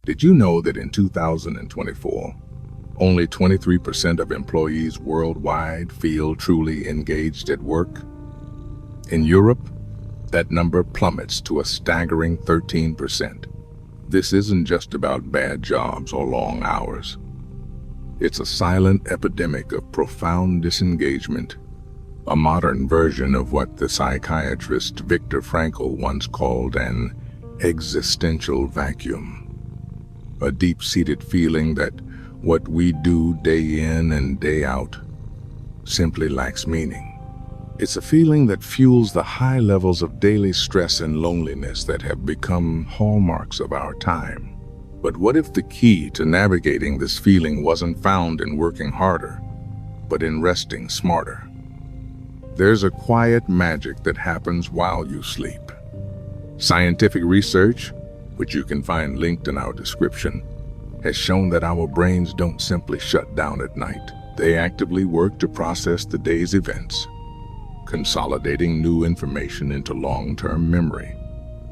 Did you know that in 2024, only 23% of employees worldwide feel truly engaged at work? In Europe, that number plummets to a staggering 13%. This isn't just about bad jobs or long hours. It's a silent epidemic of profound disengagement, a modern version of what the psychiatrist Viktor Frankl once called an existential vacuum. A deep-seated feeling that what we do day in and day out simply lacks meaning. It's a feeling that fuels the high levels of daily stress and loneliness that have become hallmarks of our time. But what if the key to navigating this feeling wasn't found in working harder, but in resting smarter? There's a quiet magic that happens while you sleep. Scientific research, which you can find linked in our description, has shown that our brains don't simply shut down at night. They actively work to process the day's events, consolidating new information into long-term memory.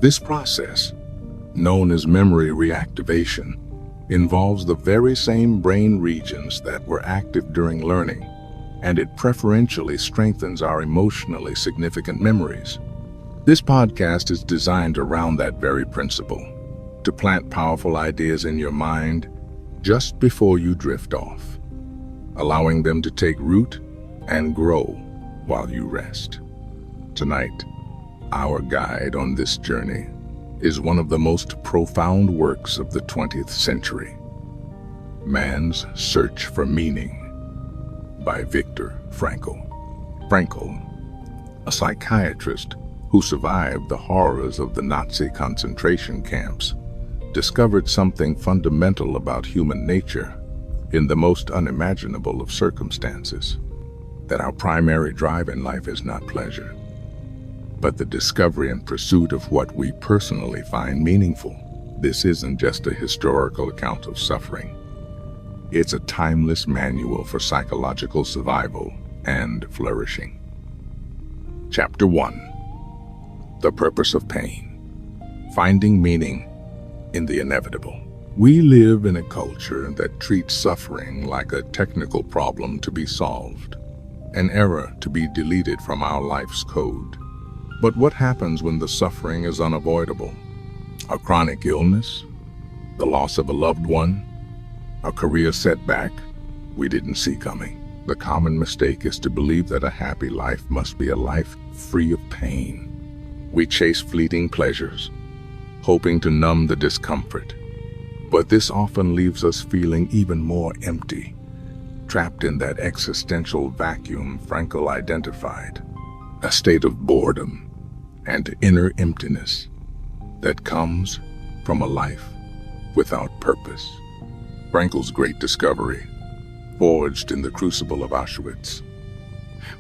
This process, known as memory reactivation, involves the very same brain regions that were active during learning, and it preferentially strengthens our emotionally significant memories. This podcast is designed around that very principle, to plant powerful ideas in your mind just before you drift off, allowing them to take root and grow while you rest. Tonight, our guide on this journey is one of the most profound works of the 20th century, Man's Search for Meaning by Viktor Frankl. Frankl, a psychiatrist who survived the horrors of the Nazi concentration camps, discovered something fundamental about human nature in the most unimaginable of circumstances: that our primary drive in life is not pleasure, but the discovery and pursuit of what we personally find meaningful. This isn't just a historical account of suffering. It's a timeless manual for psychological survival and flourishing. Chapter 1. The Purpose of Pain. Finding Meaning in the Inevitable. We live in a culture that treats suffering like a technical problem to be solved, an error to be deleted from our life's code. But what happens when the suffering is unavoidable? A chronic illness? The loss of a loved one? A career setback we didn't see coming? The common mistake is to believe that a happy life must be a life free of pain. We chase fleeting pleasures, hoping to numb the discomfort. But this often leaves us feeling even more empty, trapped in that existential vacuum Frankl identified, a state of boredom and inner emptiness that comes from a life without purpose. Frankl's great discovery, forged in the crucible of Auschwitz,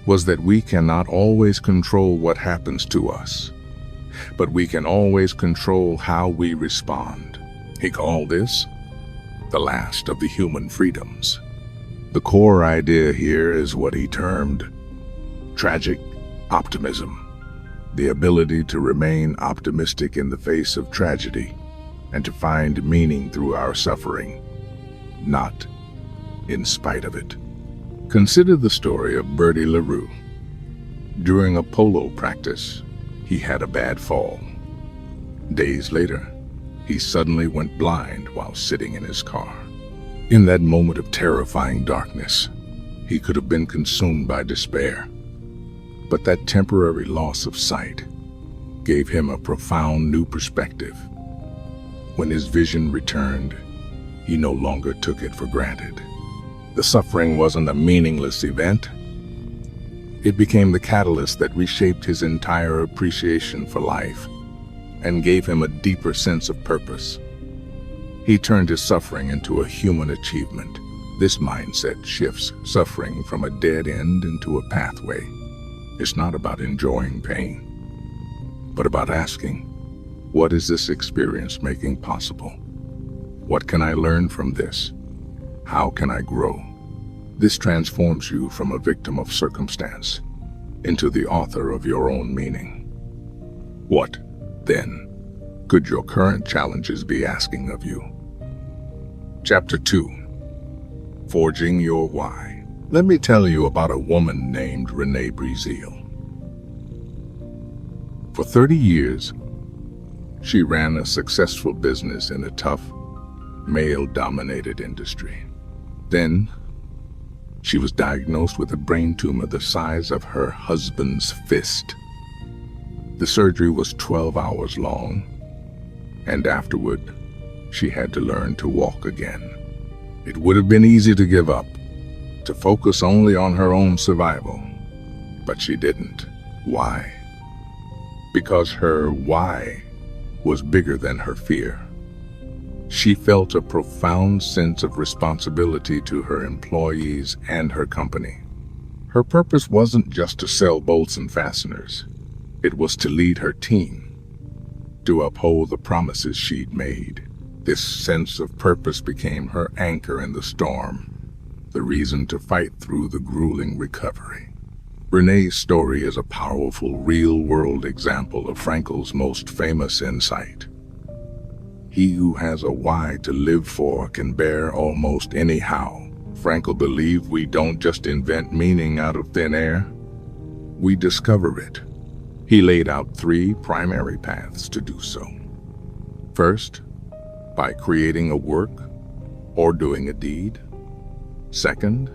was that we cannot always control what happens to us, but we can always control how we respond. He called this the last of the human freedoms. The core idea here is what he termed tragic optimism, the ability to remain optimistic in the face of tragedy and to find meaning through our suffering, not in spite of it. Consider the story of Bertie LaRue. During a polo practice, he had a bad fall. Days later, he suddenly went blind while sitting in his car. In that moment of terrifying darkness, he could have been consumed by despair. But that temporary loss of sight gave him a profound new perspective. When his vision returned, he no longer took it for granted. The suffering wasn't a meaningless event. It became the catalyst that reshaped his entire appreciation for life and gave him a deeper sense of purpose. He turned his suffering into a human achievement. This mindset shifts suffering from a dead end into a pathway. It's not about enjoying pain, but about asking, what is this experience making possible? What can I learn from this? How can I grow? This transforms you from a victim of circumstance into the author of your own meaning. What, then, could your current challenges be asking of you? Chapter 2. Forging Your Why. Let me tell you about a woman named Renee Breazeal. For 30 years, she ran a successful business in a tough, male-dominated industry. Then, she was diagnosed with a brain tumor the size of her husband's fist. The surgery was 12 hours long, and afterward, she had to learn to walk again. It would have been easy to give up, to focus only on her own survival, but she didn't. Why? Because her why was bigger than her fear. She felt a profound sense of responsibility to her employees and her company. Her purpose wasn't just to sell bolts and fasteners. It was to lead her team, to uphold the promises she'd made. This sense of purpose became her anchor in the storm, the reason to fight through the grueling recovery. Renee's story is a powerful, real-world example of Frankl's most famous insight. He who has a why to live for can bear almost any how. Frankl believed we don't just invent meaning out of thin air, we discover it. He laid out 3 primary paths to do so. First, by creating a work or doing a deed. Second,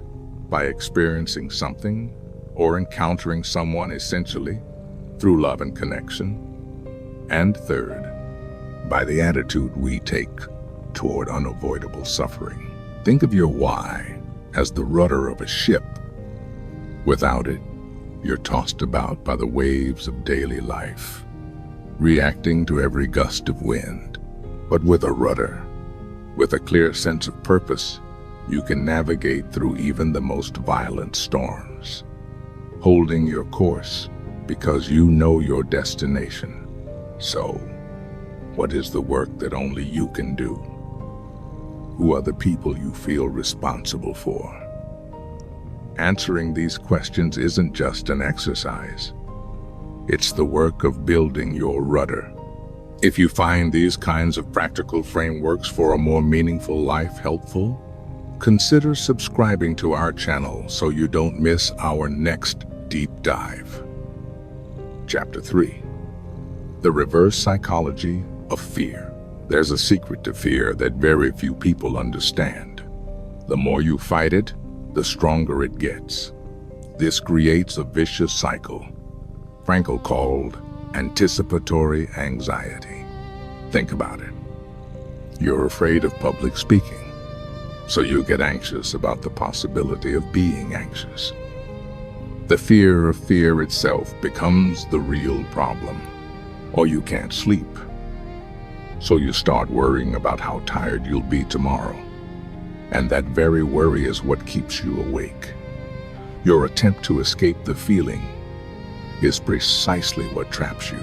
by experiencing something or encountering someone essentially through love and connection. And third, by the attitude we take toward unavoidable suffering. Think of your why as the rudder of a ship. Without it, you're tossed about by the waves of daily life, reacting to every gust of wind. But with a rudder, with a clear sense of purpose, you can navigate through even the most violent storms, holding your course because you know your destination. So, what is the work that only you can do? Who are the people you feel responsible for? Answering these questions isn't just an exercise. It's the work of building your rudder. If you find these kinds of practical frameworks for a more meaningful life helpful, consider subscribing to our channel so you don't miss our next deep dive. Chapter 3. The reverse psychology of fear. There's a secret to fear that very few people understand. The more you fight it, the stronger it gets. This creates a vicious cycle Frankl called anticipatory anxiety. Think about it. You're afraid of public speaking, so you get anxious about the possibility of being anxious. The fear of fear itself becomes the real problem, or you can't sleep. So you start worrying about how tired you'll be tomorrow, and that very worry is what keeps you awake. Your attempt to escape the feeling is precisely what traps you.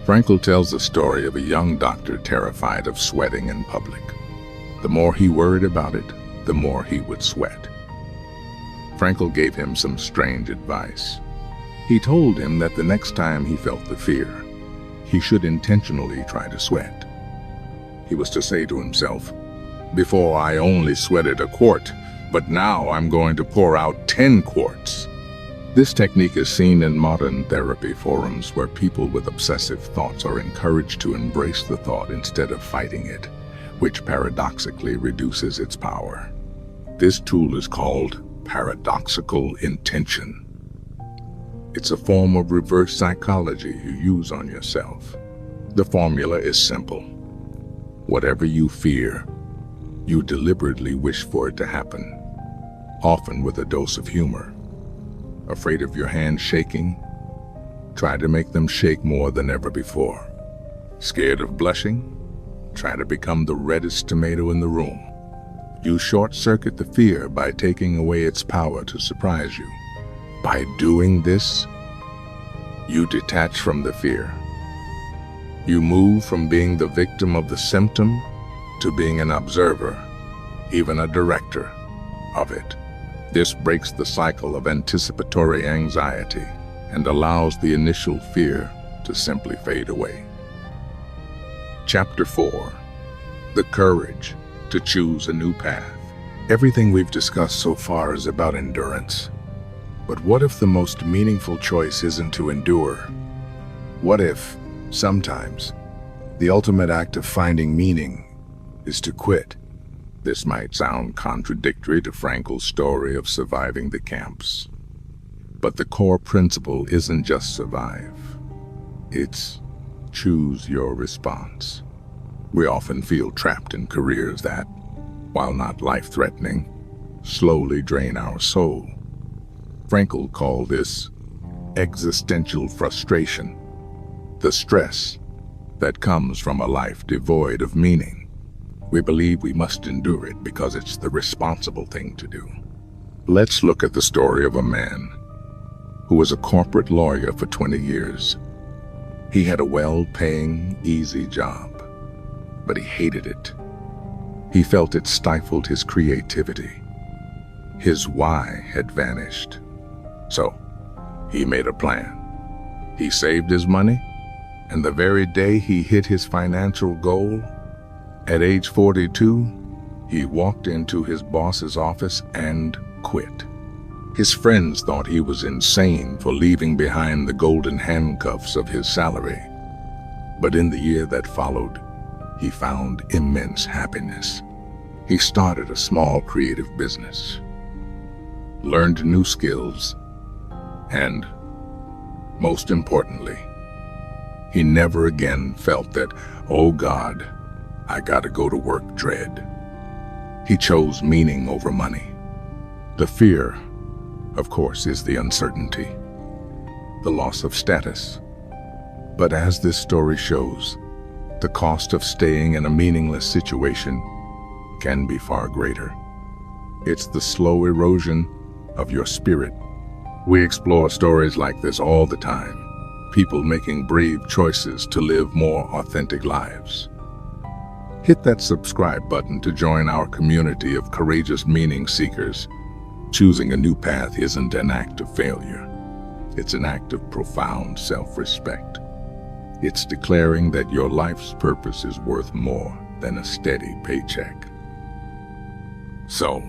Frankl tells the story of a young doctor terrified of sweating in public. The more he worried about it, the more he would sweat. Frankl gave him some strange advice. He told him that the next time he felt the fear, he should intentionally try to sweat. He was to say to himself, "Before I only sweated a quart, but now I'm going to pour out 10 quarts." This technique is seen in modern therapy forums where people with obsessive thoughts are encouraged to embrace the thought instead of fighting it, which paradoxically reduces its power. This tool is called paradoxical intention. It's a form of reverse psychology you use on yourself. The formula is simple. Whatever you fear, you deliberately wish for it to happen, often with a dose of humor. Afraid of your hands shaking? Try to make them shake more than ever before. Scared of blushing? Try to become the reddest tomato in the room. You short-circuit the fear by taking away its power to surprise you. By doing this, you detach from the fear. You move from being the victim of the symptom to being an observer, even a director of it. This breaks the cycle of anticipatory anxiety and allows the initial fear to simply fade away. Chapter 4. The courage to choose a new path. Everything we've discussed so far is about endurance. But what if the most meaningful choice isn't to endure? What if, sometimes, the ultimate act of finding meaning is to quit? This might sound contradictory to Frankl's story of surviving the camps. But the core principle isn't just survive. It's choose your response. We often feel trapped in careers that, while not life-threatening, slowly drain our soul. Frankl called this existential frustration, the stress that comes from a life devoid of meaning. We believe we must endure it because it's the responsible thing to do. Let's look at the story of a man who was a corporate lawyer for 20 years. He had a well-paying, easy job, but he hated it. He felt it stifled his creativity. His why had vanished. So, he made a plan. He saved his money, and the very day he hit his financial goal, at age 42, he walked into his boss's office and quit. His friends thought he was insane for leaving behind the golden handcuffs of his salary. But in the year that followed, he found immense happiness. He started a small creative business, learned new skills, and, most importantly, he never again felt that, oh God, I gotta go to work dread. He chose meaning over money. The fear, of course, is the uncertainty, the loss of status. But as this story shows, the cost of staying in a meaningless situation can be far greater. It's the slow erosion of your spirit. We explore stories like this all the time, people making brave choices to live more authentic lives. Hit that subscribe button to join our community of courageous meaning seekers. Choosing a new path isn't an act of failure. It's an act of profound self-respect. It's declaring that your life's purpose is worth more than a steady paycheck. So,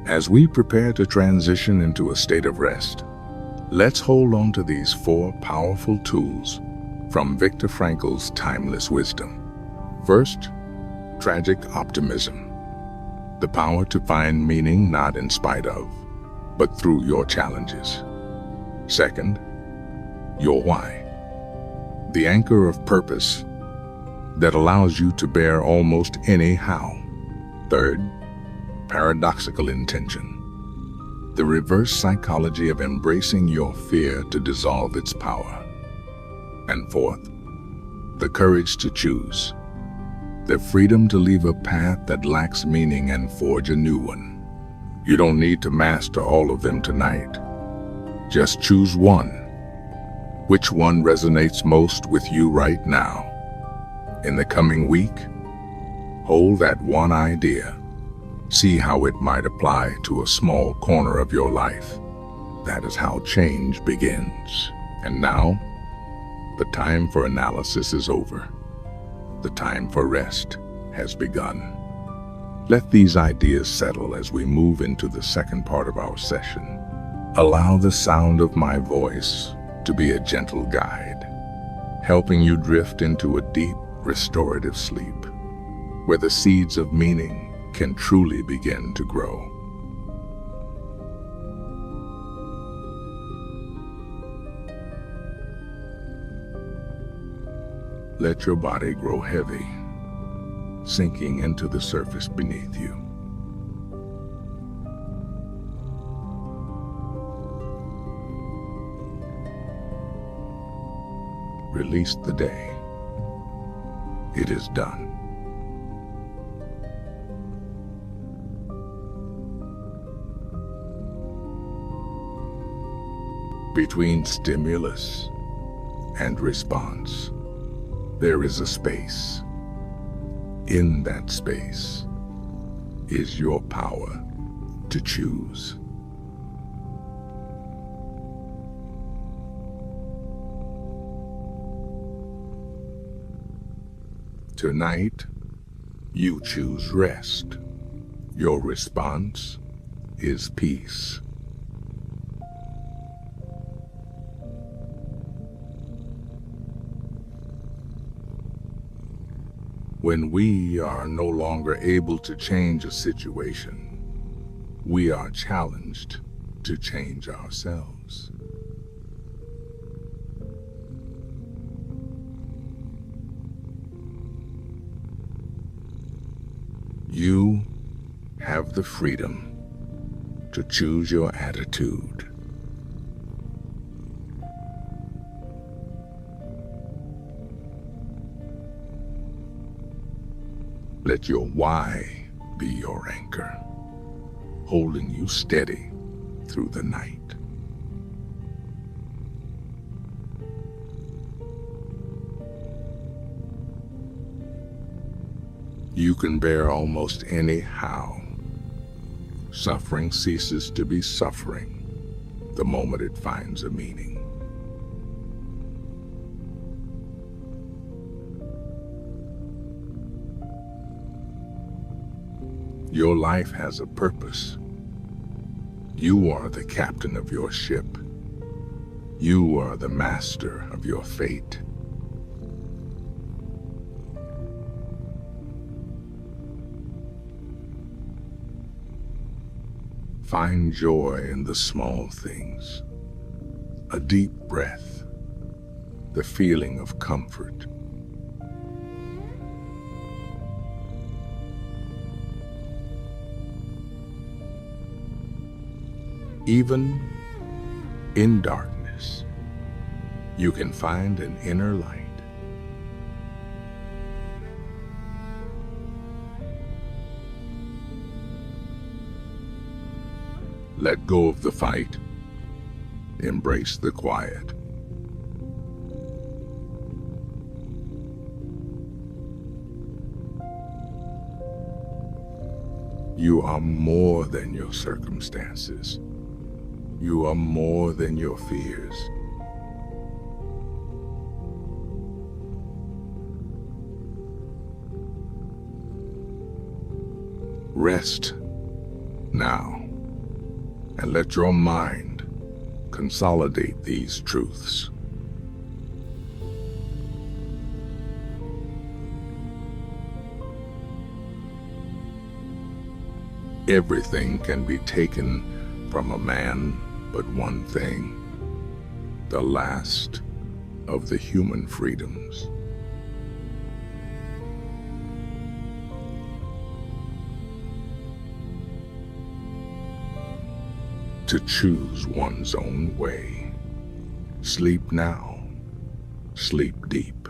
as we prepare to transition into a state of rest, let's hold on to these 4 powerful tools from Viktor Frankl's timeless wisdom. First, tragic optimism. The power to find meaning not in spite of, but through your challenges. Second, your why. The anchor of purpose that allows you to bear almost any how. Third, paradoxical intention. The reverse psychology of embracing your fear to dissolve its power. And fourth, the courage to choose. The freedom to leave a path that lacks meaning and forge a new one. You don't need to master all of them tonight. Just choose one. Which one resonates most with you right now? In the coming week, hold that one idea. See how it might apply to a small corner of your life. That is how change begins. And now, the time for analysis is over. The time for rest has begun. Let these ideas settle as we move into the second part of our session. Allow the sound of my voice to be a gentle guide, helping you drift into a deep, restorative sleep, where the seeds of meaning can truly begin to grow. Let your body grow heavy, sinking into the surface beneath you. Release the day. It is done. Between stimulus and response, there is a space. In that space is your power to choose. Tonight, You choose rest. Your response is peace. When we are no longer able to change a situation, we are challenged to change ourselves. You have the freedom to choose your attitude. Let your why be your anchor, holding you steady through the night. You can bear almost any how. Suffering ceases to be suffering the moment it finds a meaning. Your life has a purpose. You are the captain of your ship. You are the master of your fate. Find joy in the small things. A deep breath, the feeling of comfort. Even in darkness, you can find an inner light. Let go of the fight. Embrace the quiet. You are more than your circumstances. You are more than your fears. Rest now and let your mind consolidate these truths. Everything can be taken from a man, but one thing, the last of the human freedoms. To choose one's own way. Sleep now, sleep deep.